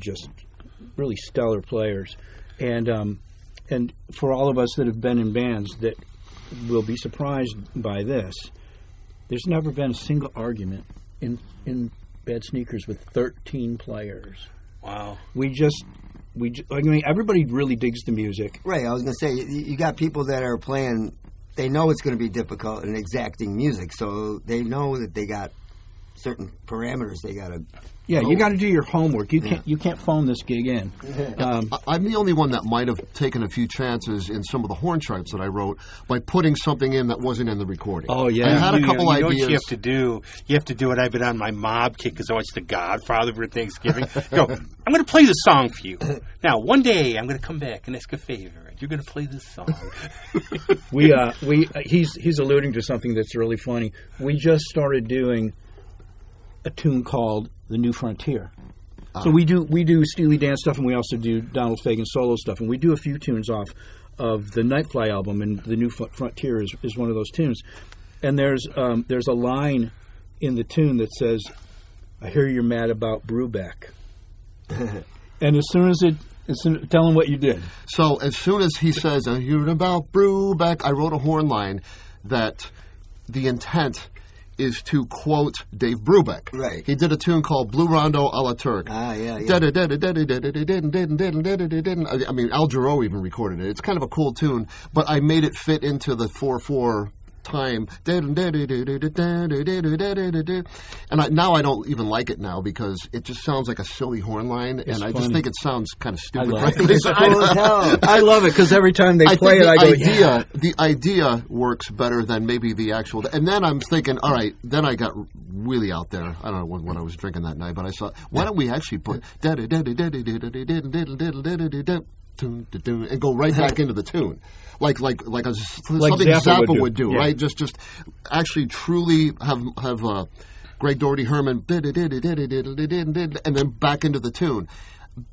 stellar players, and for all of us that have been in bands that will be surprised by this, there's never been a single argument in Bad Sneakers with 13 players. Wow. Everybody really digs the music. Right. I was going to say, you got people that are playing. They know it's going to be difficult and exacting music, so they know that they got certain parameters they got to. Yeah, you got to do your homework. You can't phone this gig in. I'm the only one that might have taken a few chances in some of the horn charts that I wrote by putting something in that wasn't in the recording. Oh yeah, I had a couple ideas. Know what you have to do? You have to do what I've been on my mob kick because I watched The Godfather for Thanksgiving. I'm going to play the song for you. Now, one day I'm going to come back and ask a favor. You're going to play this song. He's alluding to something that's really funny. We just started doing a tune called The New Frontier. So we do Steely Dan stuff, and we also do Donald Fagen solo stuff, and we do a few tunes off of the Nightfly album, and The New Frontier is one of those tunes. And there's a line in the tune that says, "I hear you're mad about Brubeck," and as soon as tell him what you did. So as soon as he says, "I hear about Brubeck," I wrote a horn line that the intent is to quote Dave Brubeck. Right. He did a tune called Blue Rondo a la Turk. Ah, yeah. I mean, Al Jarreau even recorded it. It's kind of a cool tune, but I made it fit into the 4/4 time. And now I don't even like it now because it just sounds like a silly horn line, and I just think it sounds kind of stupid. I love it because every time they play it, I go, the idea works better than maybe the actual. And then I'm thinking, all right, then I got really out there. I don't know what I was drinking that night, but I saw, why don't we actually put and go right back into the tune, like something Zappa would do, right? Just actually truly have Greg Doherty Herman and then back into the tune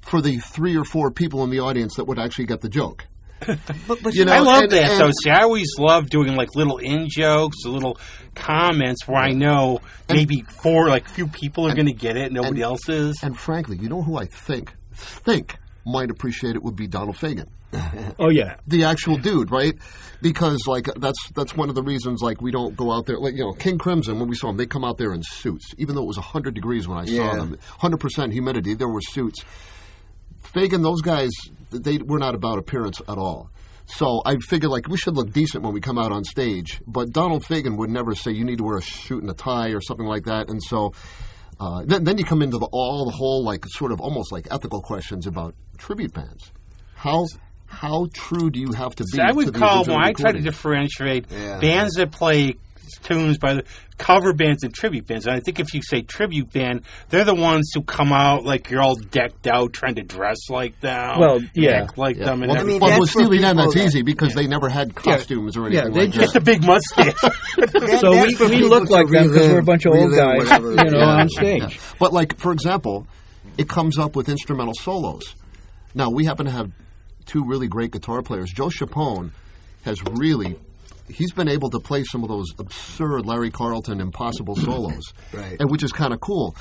for the 3 or 4 people in the audience that would actually get the joke. But you know, I love that though. See, I always love doing like little in jokes, little comments where I know maybe a few people are going to get it, nobody else is. And frankly, you know who I think might appreciate it would be Donald Fagen. Oh yeah, the actual dude, right? Because like that's one of the reasons like we don't go out there, like, you know, King Crimson, when we saw them, they come out there in suits, even though it was 100 degrees when I saw them, 100% humidity, there were suits. Fagen, those guys, they were not about appearance at all. So I figured like we should look decent when we come out on stage, but Donald Fagen would never say you need to wear a suit and a tie or something like that, and so. Then you come into the whole like sort of almost like ethical questions about tribute bands. How true do you have to be? So I would to the call original when I try to recording? differentiate bands that play tunes by the cover bands and tribute bands. And I think if you say tribute band, they're the ones who come out like you're all decked out, trying to dress like them. Well, yeah, act like them. And well, but with Steely Dan, that's easy because they never had costumes or anything. they like just that. a big mustache. So we look like them because we're a bunch of old guys, on stage. Yeah. But like, for example, it comes up with instrumental solos. Now we happen to have 2 really great guitar players. Joe Chapone he's been able to play some of those absurd Larry Carlton impossible solos, right? And which is kind of cool.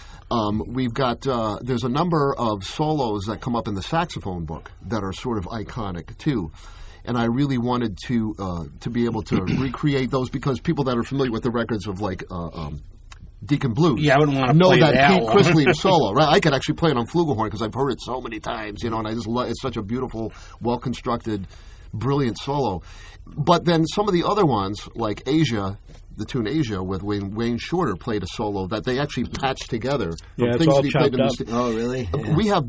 We've got there's a number of solos that come up in the saxophone book that are sort of iconic too. And I really wanted to be able to recreate those because people that are familiar with the records of like Deacon Blues, I wouldn't want to know play that that Pete one. Chrisley solo, right? I could actually play it on flugelhorn because I've heard it so many times, you know, and I just love it's such a beautiful, well constructed, brilliant solo. But then some of the other ones, like Asia, the tune Asia with Wayne Shorter played a solo that they actually patched together. Yeah, it's all chopped up. Oh, really? Yeah. We have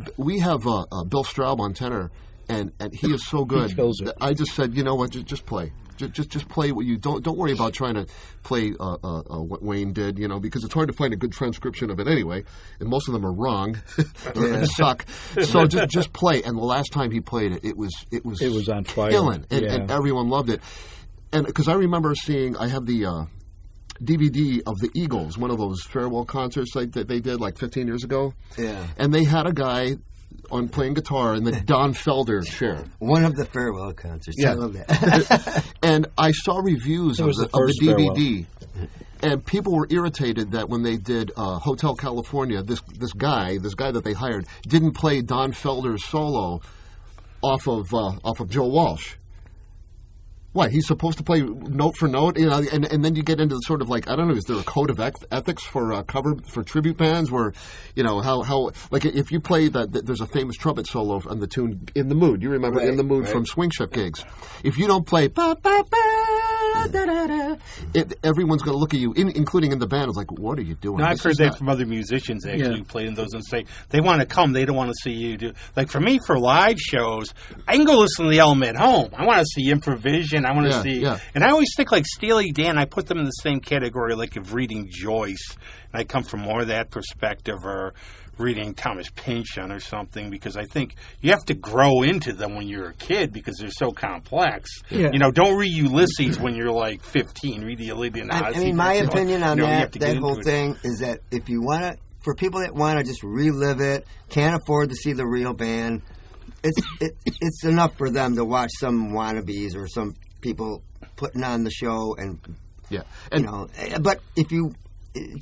Bill Straub on tenor, and he is so good. He kills it. I just said, you know what, just play. Just play what you don't worry about trying to play what Wayne did, you know, because it's hard to find a good transcription of it anyway, and most of them are wrong or suck. So just play. And the last time he played it, it was on fire, killing, and everyone loved it. And because I remember I have the DVD of the Eagles, one of those farewell concerts that they did like 15 years ago. Yeah, and they had a guy on playing guitar in the Don Felder chair. One of the farewell concerts. Yeah. I love that. And I saw reviews of the DVD, and people were irritated that when they did Hotel California, this guy that they hired didn't play Don Felder's solo off of Joe Walsh. What, he's supposed to play note for note, you know, and then you get into the sort of like, I don't know, is there a code of ethics for for tribute bands where, you know, how like if you play there's a famous trumpet solo on the tune In the Mood, you remember In the Mood from Swing Shift Gigs. If you don't play ba, ba, ba, da, da, da, everyone's going to look at you, including in the band, it's like, what are you doing? No, I've heard that from other musicians actually who played in those and say they want to come, they don't want to see you do. Like for me, for live shows, I can go listen to the album at home. I want to see Improvision. I want to see, and I always think like Steely Dan. I put them in the same category, like of reading Joyce, and I come from more of that perspective, or reading Thomas Pynchon or something, because I think you have to grow into them when you're a kid because they're so complex. Yeah. You know, don't read Ulysses when you're like 15. Read the Iliad and Odyssey. I mean, my opinion on that whole thing is that if you want to, for people that want to just relive it, can't afford to see the real band, it's enough for them to watch some wannabes or some people putting on the show, and you know. But if you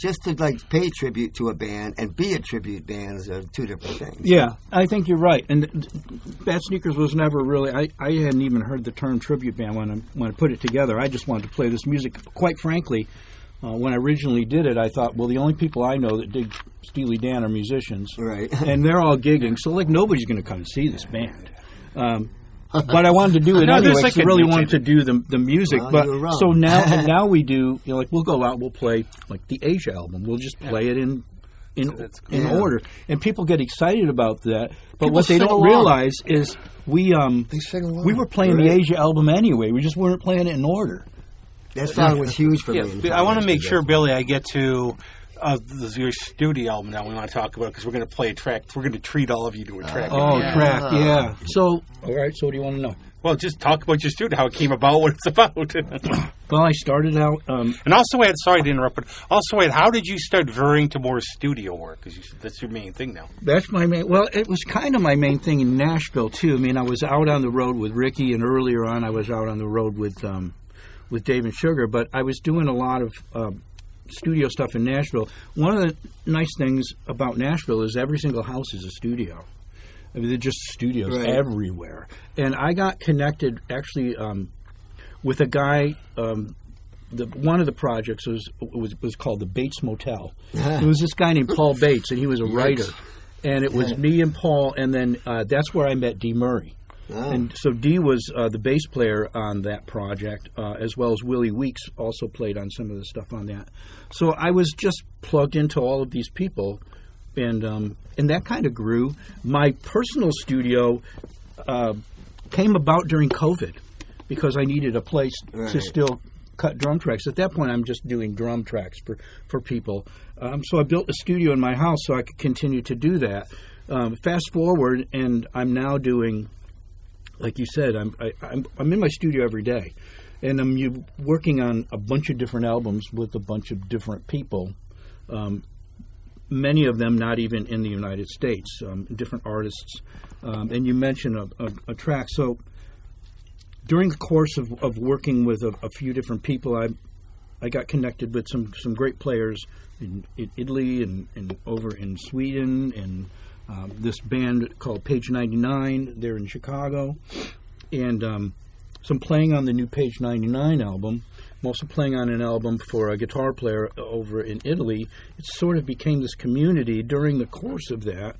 just to like pay tribute to a band and be a tribute band are 2 different things. Yeah, I think you're right. And Bad Sneakers was never really. I hadn't even heard the term tribute band when I put it together. I just wanted to play this music. Quite frankly, when I originally did it, I thought, well, the only people I know that dig Steely Dan are musicians, right? And they're all gigging, so like nobody's going to come and see this band. But I wanted to do it No, anyway. like I really wanted to do the music. Well, but you're wrong. so now we do. Like we'll go out, we'll play like the Asia album. We'll just play it in order, and people get excited about that. But People what they sing don't along. realize is we sing along. we were playing the Asia album anyway. We just weren't playing it in order. That song was huge for me. Yeah, I want to make sure, Billy, I get to your studio album now. We want to talk about because we're going to play a track. We're going to treat all of you to a track. Track, yeah. So, all right. So, what do you want to know? Well, just talk about your studio, how it came about, what it's about. Well, I started out. And also, Ed, sorry to interrupt, but also, Ed, how did you start veering to more studio work? Because that's your main thing now. That's my main. Well, it was kind of my main thing in Nashville too. I mean, I was out on the road with Ricky, and earlier on, I was out on the road with Dave and Sugar. But I was doing a lot of studio stuff in Nashville. One of the nice things about Nashville is every single house is a studio. I mean, they're just studios everywhere. And I got connected actually with a guy. One of the projects was called the Bates Motel. It was this guy named Paul Bates, and he was a writer. And it was me and Paul, and then that's where I met Dee Murray. Oh. And so Dee was the bass player on that project, as well as Willie Weeks also played on some of the stuff on that. So I was just plugged into all of these people, and that kind of grew. My personal studio came about during COVID because I needed a place to still cut drum tracks. At that point, I'm just doing drum tracks for people. So I built a studio in my house so I could continue to do that. Fast forward, and I'm now doing... Like you said, I'm in my studio every day, and I'm working on a bunch of different albums with a bunch of different people. Many of them not even in the United States, different artists. And you mentioned a track. So during the course of working with a few different people, I got connected with some great players in Italy and over in Sweden and. This band called Page 99, they're in Chicago, and so I'm playing on the new Page 99 album. I'm also playing on an album for a guitar player over in Italy. It sort of became this community. During the course of that,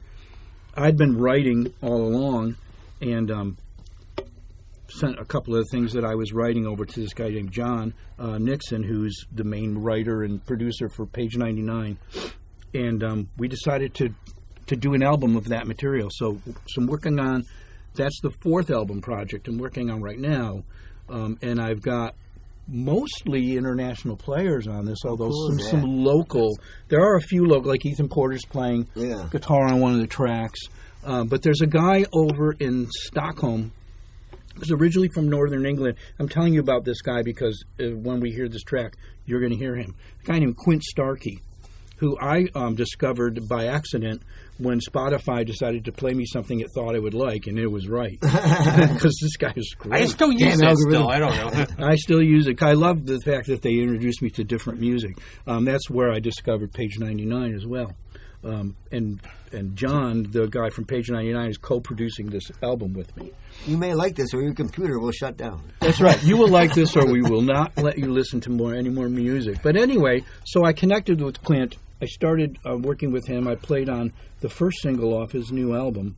I'd been writing all along, and sent a couple of things that I was writing over to this guy named John Nixon, who's the main writer and producer for Page 99, and we decided to do an album of that material. So I'm working on, that's the fourth album project I'm working on right now. And I've got mostly international players on this, although some local. There are a few local, like Ethan Porter's playing guitar on one of the tracks. But there's a guy over in Stockholm who's originally from Northern England. I'm telling you about this guy because when we hear this track, you're going to hear him. A guy named Quint Starkey, who I discovered by accident when Spotify decided to play me something it thought I would like, and it was right. Because this guy is great. I still use that still. I don't know. I still use it. I love the fact that they introduced me to different music. That's where I discovered Page 99 as well. And John, the guy from Page 99, is co-producing this album with me. You may like this, or your computer will shut down. That's right. You will like this, or we will not let you listen to any more music. But anyway, so I connected with Clint. I started working with him. I played on the first single off his new album.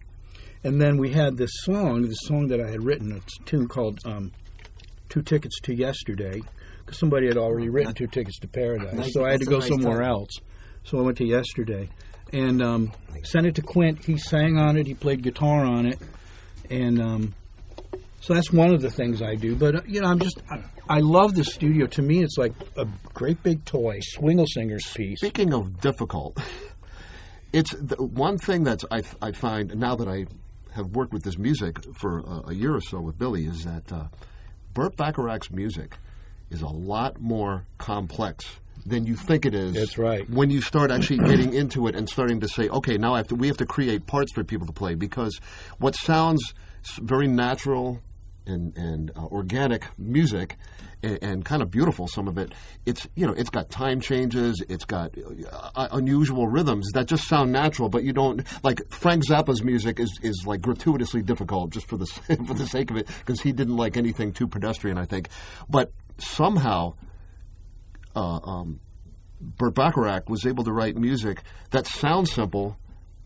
And then we had this song that I had written. It's a tune called 2 Tickets to Yesterday, because somebody had already written 2 Tickets to Paradise. So I had to go somewhere else. So I went to Yesterday. And sent it to Quint. He sang on it. He played guitar on it. And so that's one of the things I do. But, I love the studio. To me, it's like a great big toy, Swingle-Singer's piece. Speaking of difficult, it's the one thing that I find now that I have worked with this music for a year or so with Billy is that Burt Bacharach's music is a lot more complex than you think it is. That's right. When you start actually getting into it and starting to say, okay, now we have to create parts for people to play, because what sounds very natural and organic music and kind of beautiful, some of it, it's got time changes, it's got unusual rhythms that just sound natural, but you don't, like Frank Zappa's music is like gratuitously difficult just for the sake of it, because he didn't like anything too pedestrian, I think. But somehow Burt Bacharach was able to write music that sounds simple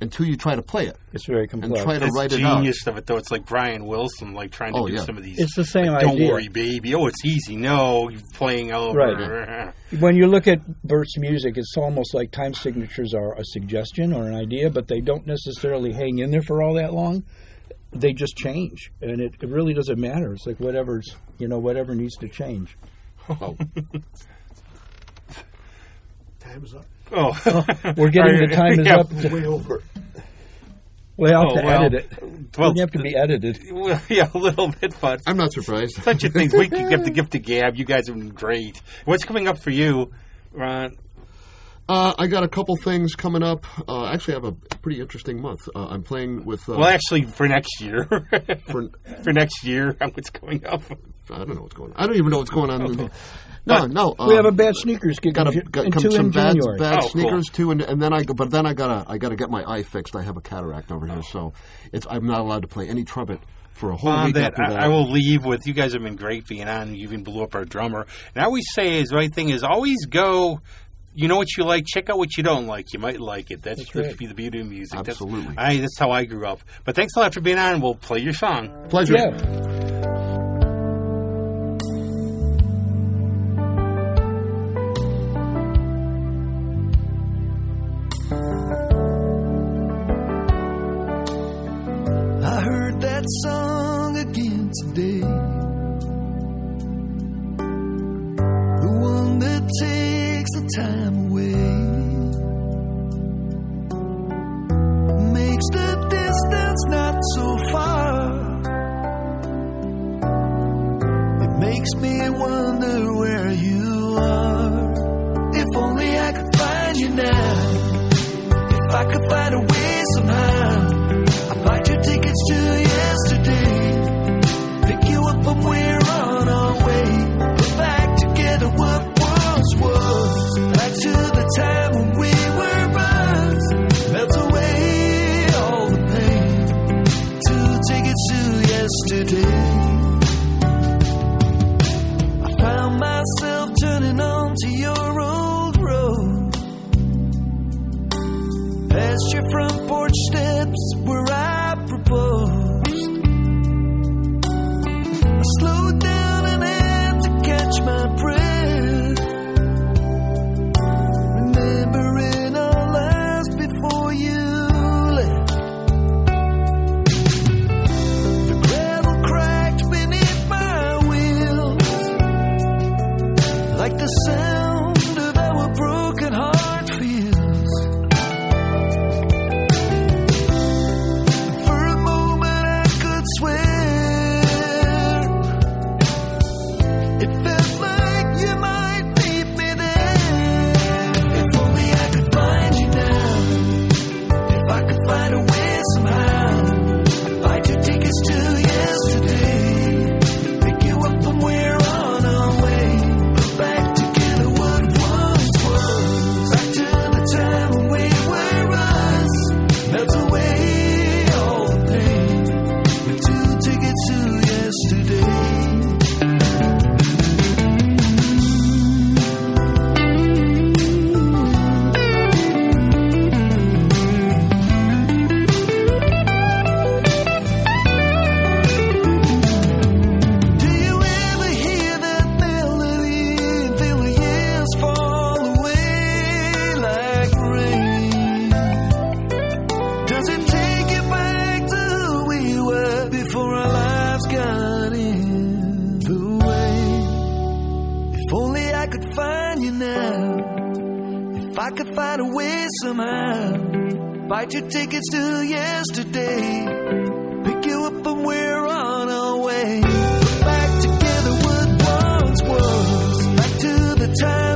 until you try to play it. It's very complex. And try to That's write it out. genius of it, though. It's like Brian Wilson, like trying to do some of these. It's the same like, idea. Don't worry, baby. Oh, it's easy. No, you're playing over. Right. When you look at Burt's music, it's almost like time signatures are a suggestion or an idea, but they don't necessarily hang in there for all that long. They just change, and it really doesn't matter. It's like whatever needs to change. Oh. Time's up. Oh, we're getting the time is up. Way over. We'll have to edit it. Well, Doesn't have to be edited. Well, yeah, a little bit, but I'm not surprised. such a thing. We could give the gift to Gab. You guys have been great. What's coming up for you, Ron? I got a couple things coming up. Actually, I have a pretty interesting month. I'm playing with... well, actually, for next year. for next year, what's coming up? I don't know what's going on. I don't even know what's going on. No. We have a Bad Sneakers gig Got some bad Oh, sneakers cool. too, and then I gotta get my eye fixed. I have a cataract over here, so I'm not allowed to play any trumpet for a whole week after that. I will leave with, you guys have been great being on. You even blew up our drummer. And I always say the right thing is always go, you know what you like, check out what you don't like. You might like it. That's right. the beauty of music. Absolutely. That's how I grew up. But thanks a lot for being on. We'll play your song. Pleasure. Yeah. I heard that song again today, the one that takes the time away, makes the distance not so far. It makes me wonder where you are. If only I could find you now, if I could find a way somehow, I'd buy your tickets to yesterday, pick you up and we're on our way. Put back together what once was, back to the time when we were buds. Melt away all the pain, 2 tickets to yesterday. I found myself turning onto your old road, past your front porch steps where I proposed. I slowed down and had to catch my breath, remembering our lives before you left. The gravel cracked beneath my wheels, like the sound of our broken heart feels. I could find a way somehow, buy your tickets to yesterday, pick you up and we're on our way. Put back together what once was, back to the time